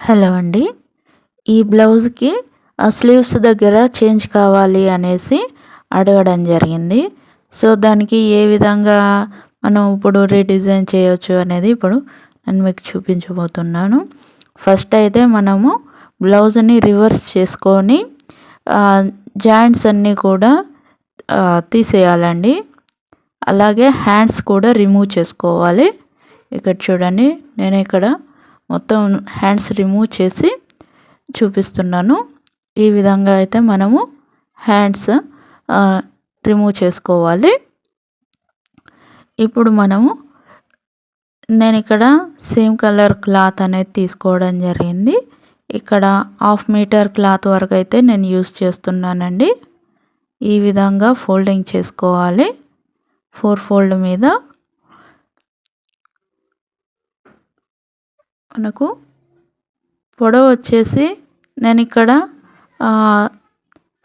Hello అండి. ఈ బ్లౌజ్‌కి స్లీవ్స్ దగ్గర చేంజ్ కావాలి అనేసి అడగడం జరిగింది. సో, దానికి ఏ విధంగా మనం ఇప్పుడు రీడిజైన్ చేయొచ్చు అనేది ఇప్పుడు నేను మీకు చూపించబోతున్నాను. ఫస్ట్ అయితే మనము బ్లౌజ్‌ని రివర్స్ చేసుకొని జాయింట్స్ అన్నీ కూడా తీసేయాలండి. అలాగే హ్యాండ్స్ కూడా రిమూవ్ చేసుకోవాలి. ఇక్కడ చూడండి, నేను ఇక్కడ మొత్తం హ్యాండ్స్ రిమూవ్ చేసి చూపిస్తున్నాను. ఈ విధంగా అయితే మనము హ్యాండ్స్ రిమూవ్ చేసుకోవాలి. ఇప్పుడు నేను ఇక్కడ సేమ్ కలర్ క్లాత్ అనేది తీసుకోవడం జరిగింది. ఇక్కడ 1/2 మీటర్ క్లాత్ వరకు అయితే నేను యూస్ చేస్తున్నానండి. ఈ విధంగా ఫోల్డింగ్ చేసుకోవాలి 4 ఫోల్డ్ మీద. మనకు పొడవు వచ్చేసి నేను ఇక్కడ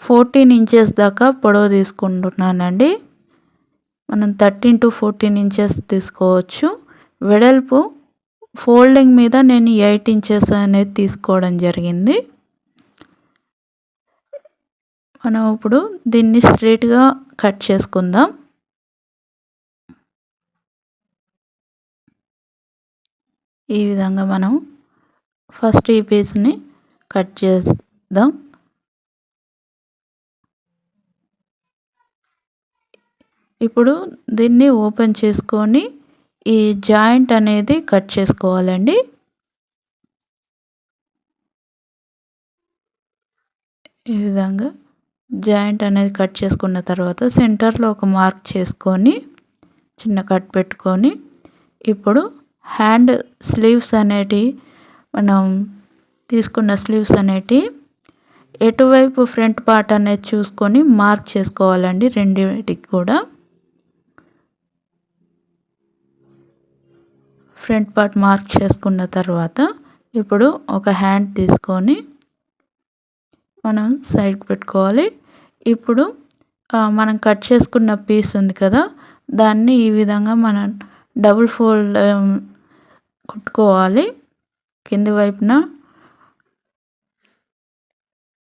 14 ఇంచెస్ దాకా పొడవు తీసుకుంటున్నానండి. మనం 13 to 14 ఇంచెస్ తీసుకోవచ్చు. వెడల్పు ఫోల్డింగ్ మీద నేను 8 ఇంచెస్ అనేది తీసుకోవడం జరిగింది. మనం ఇప్పుడు దీన్ని స్ట్రైట్‌గా కట్ చేసుకుందాం. ఈ విధంగా మనం ఫస్ట్ ఈ పీస్‌ని కట్ చేద్దాం. ఇప్పుడు దీన్ని ఓపెన్ చేసుకొని ఈ జాయింట్ అనేది కట్ చేసుకోవాలండి. ఈ విధంగా జాయింట్ అనేది కట్ చేసుకున్న తర్వాత సెంటర్లో ఒక మార్క్ చేసుకొని చిన్న కట్ పెట్టుకొని ఇప్పుడు హ్యాండ్ స్లీవ్స్ అనేటివి మనం తీసుకున్న స్లీవ్స్ అనేటివి ఎటువైపు ఫ్రంట్ పార్ట్ అనేది చూసుకొని మార్క్ చేసుకోవాలండి. రెండిటికి కూడా ఫ్రంట్ పార్ట్ మార్క్ చేసుకున్న తర్వాత ఇప్పుడు ఒక హ్యాండ్ తీసుకొని మనం సైడ్కి పెట్టుకోవాలి. ఇప్పుడు మనం కట్ చేసుకున్న పీస్ ఉంది కదా, దాన్ని ఈ విధంగా మనం డబుల్ ఫోల్డ్ కుట్టుకోవాలి. కింది వైపున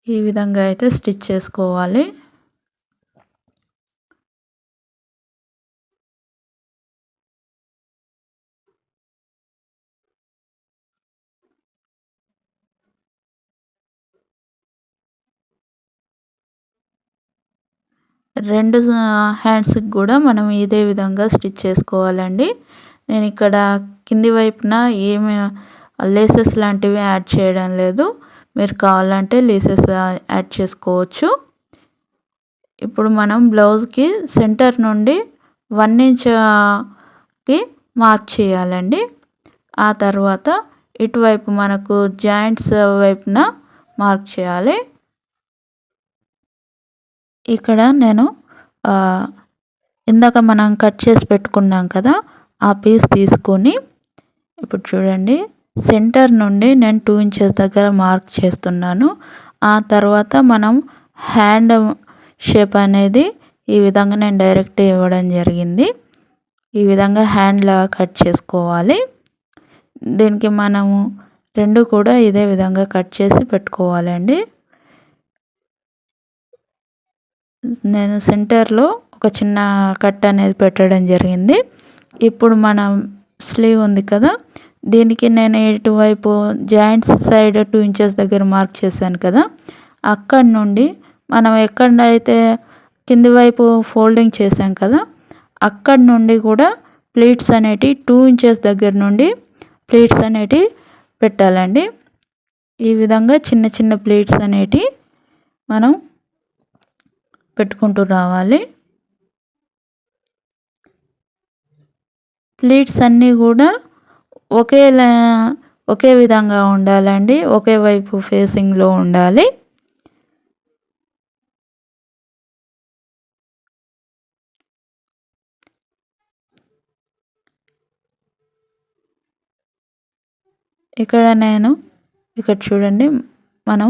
ఈ విధంగా అయితే స్టిచ్ చేసుకోవాలి. రెండు హ్యాండ్స్కి కూడా మనం ఇదే విధంగా స్టిచ్ చేసుకోవాలండి. నేను ఇక్కడ కింది వైపున ఏమి లేసెస్ లాంటివి యాడ్ చేయడం లేదు. మీరు కావాలంటే లేసెస్ యాడ్ చేసుకోవచ్చు. ఇప్పుడు మనం బ్లౌజ్కి సెంటర్ నుండి 1 ఇంచ్కి మార్క్ చేయాలండి. ఆ తర్వాత ఇటువైపు మనకు జాయింట్స్ వైపున మార్క్ చేయాలి. ఇక్కడ నేను ఇందాక మనం కట్ చేసి పెట్టుకున్నాం కదా, ఆ పీస్ తీసుకొని ఇప్పుడు చూడండి, సెంటర్ నుండి నేను 2 ఇంచెస్ దగ్గర మార్క్ చేస్తున్నాను. ఆ తర్వాత మనం హ్యాండ్ షేప్ అనేది ఈ విధంగా నేను డైరెక్ట్ ఇవ్వడం జరిగింది. ఈ విధంగా హ్యాండ్ లాగా కట్ చేసుకోవాలి. దీనికి మనము రెండు కూడా ఇదే విధంగా కట్ చేసి పెట్టుకోవాలండి. నేను సెంటర్లో ఒక చిన్న కట్ అనేది పెట్టడం జరిగింది. ఇప్పుడు మనం స్లీవ్ ఉంది కదా, దీనికి నేను ఇటువైపు జాయింట్స్ సైడ్ 2 ఇంచెస్ దగ్గర మార్క్ చేశాను కదా, అక్కడి నుండి మనం ఎక్కడైతే కింది వైపు ఫోల్డింగ్ చేసాం కదా, అక్కడి నుండి కూడా ప్లీట్స్ అనేటివి 2 ఇంచెస్ దగ్గర నుండి ప్లీట్స్ అనేటివి పెట్టాలండి. ఈ విధంగా చిన్న చిన్న ప్లీట్స్ అనేటివి మనం పెట్టుకుంటూ రావాలి. ప్లీట్స్ అన్నీ కూడా ఒకే విధంగా ఉండాలండి. ఒకే వైపు ఫేసింగ్లో ఉండాలి. ఇక్కడ చూడండి, మనం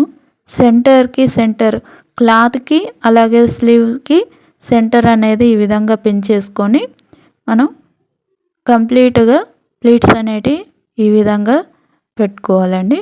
సెంటర్ క్లాత్కి అలాగే స్లీవ్కి సెంటర్ అనేది ఈ విధంగా పిన్ చేసుకొని మనం కంప్లీట్గా ప్లీట్స్ అనేటివి ఈ విధంగా పెట్టుకోవాలండి.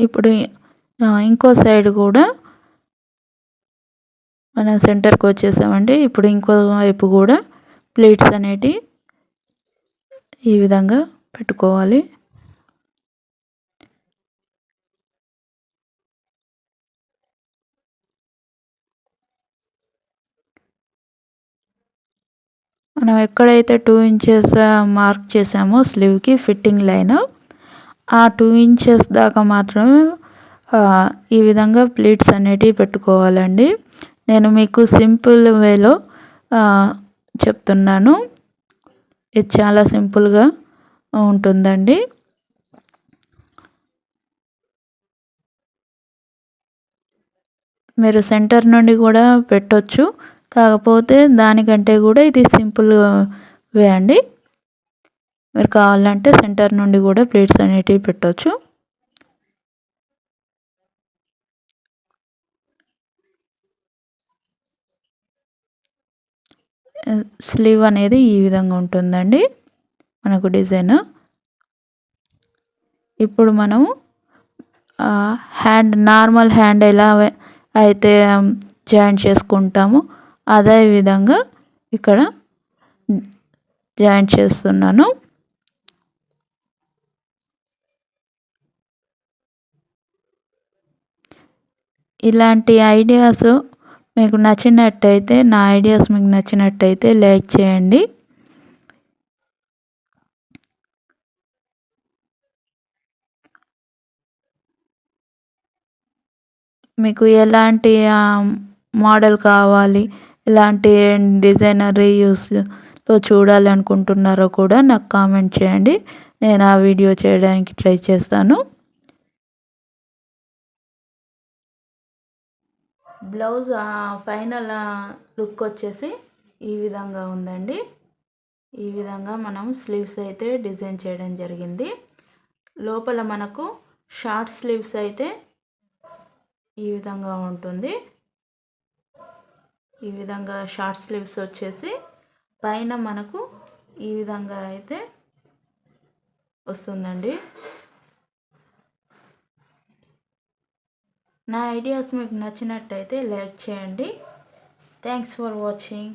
ఇప్పుడు ఇంకో సైడ్ కూడా మనం సెంటర్కి వచ్చేసామండి. ఇప్పుడు ఇంకో వైపు కూడా ప్లేట్స్ అనేటివి ఈ విధంగా పెట్టుకోవాలి. మనం ఎక్కడైతే 2 ఇంచెస్ మార్క్ చేసామో స్లీవ్కి ఫిట్టింగ్ లైన్, ఆ 2 ఇంచెస్ దాకా మాత్రమే ఈ విధంగా ప్లీట్స్ అనేటివి పెట్టుకోవాలండి. నేను మీకు సింపుల్ వేలో చెప్తున్నాను. ఇది చాలా సింపుల్గా ఉంటుందండి. మీరు సెంటర్ నుండి కూడా పెట్టొచ్చు, కాకపోతే దానికంటే కూడా ఇది సింపుల్ వే అండి. మీరు కావాలంటే సెంటర్ నుండి కూడా ప్లేట్స్ అనేటివి పెట్టొచ్చు. స్లీవ్ అనేది ఈ విధంగా ఉంటుందండి మనకు డిజైన్. ఇప్పుడు మనము నార్మల్ హ్యాండ్ ఎలా అయితే జాయింట్ చేసుకుంటామో అదే విధంగా ఇక్కడ జాయింట్ చేస్తున్నాను. ఇలాంటి ఐడియాస్ మీకు నచ్చినట్టయితే, నా ఐడియాస్ మీకు నచ్చినట్టయితే లైక్ చేయండి. మీకు ఎలాంటి మోడల్ కావాలి, ఎలాంటి డిజైనర్ రీయూస్తో చూడాలి అనుకుంటున్నారో కూడా నాకు కామెంట్ చేయండి. నేను ఆ వీడియో చేయడానికి ట్రై చేస్తాను. బ్లౌజ్ ఫైనల్ లుక్ వచ్చేసి ఈ విధంగా ఉందండి. ఈ విధంగా మనం స్లీవ్స్ అయితే డిజైన్ చేయడం జరిగింది. లోపల మనకు షార్ట్ స్లీవ్స్ అయితే ఈ విధంగా ఉంటుంది. ఈ విధంగా షార్ట్ స్లీవ్స్ వచ్చేసి పైన మనకు ఈ విధంగా అయితే వస్తుందండి. నా ఐడియాస్ మీకు నచ్చినట్టయితే లైక్ చేయండి. Thanks for watching.